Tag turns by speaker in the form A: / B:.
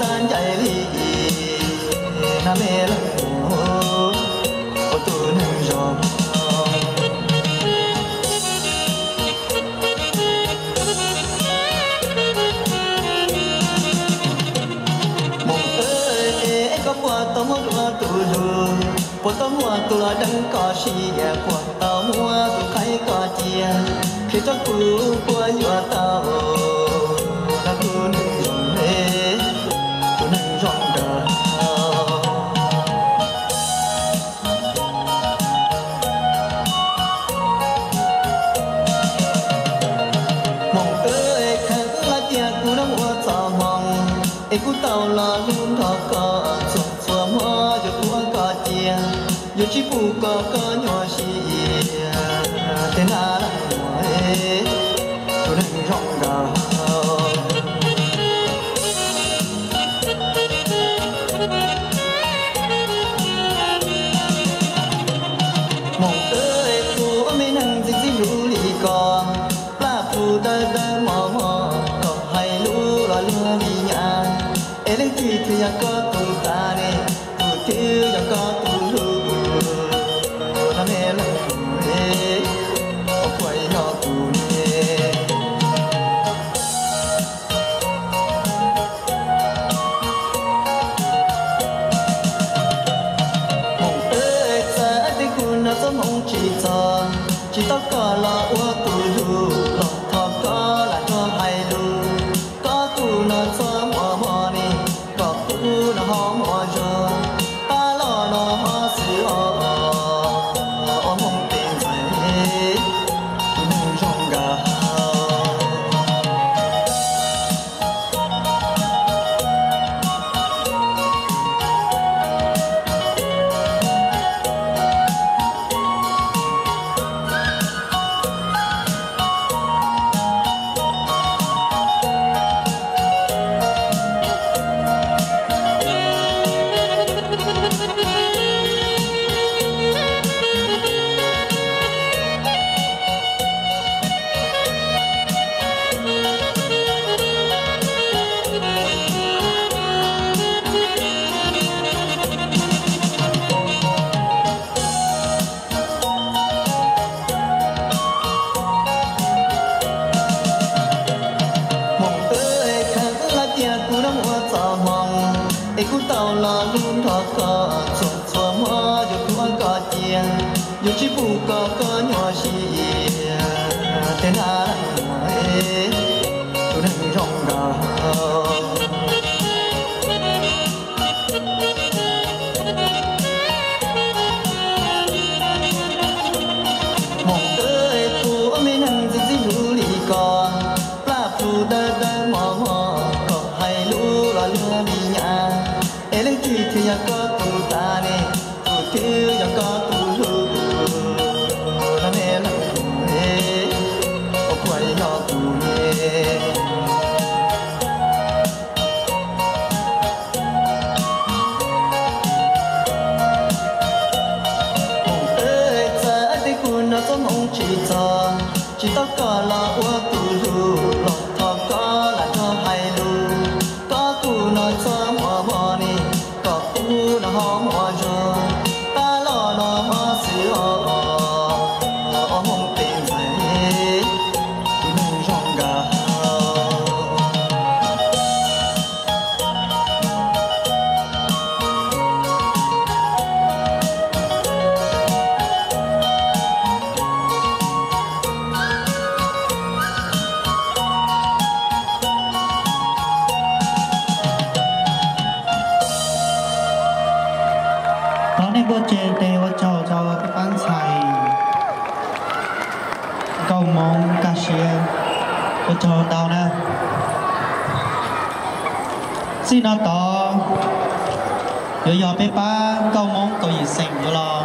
A: san chạy đi na mê lăng ô tu nâng gió tao mua tu lu, po tao mua tu la đăng có gì ya, po tao mua tu khai có chia, khi tao cu po nhua tao, ta cu nâng rong lê, cu nâng rong đờ. Mong ơi khăn la tia cu đã mua tao mong, cu tao la luôn thọ có. Yo chỉ phụ có nhỏ xí tên là nói tôi đang rong đào mong tới cô mấy năng dính dính lũ lì con là phụ đời đời mò mò có hay lũ lo lừa đi nhà em lên tùy thì có tụi ta này tụi thiếu có tụi chỉ tao có là ua tu lu, lo thọ có là cho hay lu, có tu nó cho mò mò ni, có tu nó ho mò cho, ta lo nó ho sự o mong tiền phải, tu nâng rong gà. Cô tao là luôn thọ có xóa mơ cho cô có chia dù chỉ phụ có nhỏ xí tên là nói tôi đang rong đào mong tới cô mấy năng dính dính lũ lì con là phụ đời đời mò mò có hay lũ lo lừa đi nhà lên tùy thì có tụi ta này tụi thiếu có tụi lu là mẹ là mẹ ô quay nhỏ tụi mẹ mong ơi ta đi cuốn nó có mong chỉ tao có là ua tụi lu lo thọ có là cho hay lu có tụi nó cho mò mò ni nó ho mò cho ta lo nó ho sự o mong tiền phải nâng rong gà
B: nên bố chế để ô cho các bạn xài cầu mong ca sĩ ô cho tao nè xin nó to giờ bé ba cầu mong cầu gì xinh rồi lo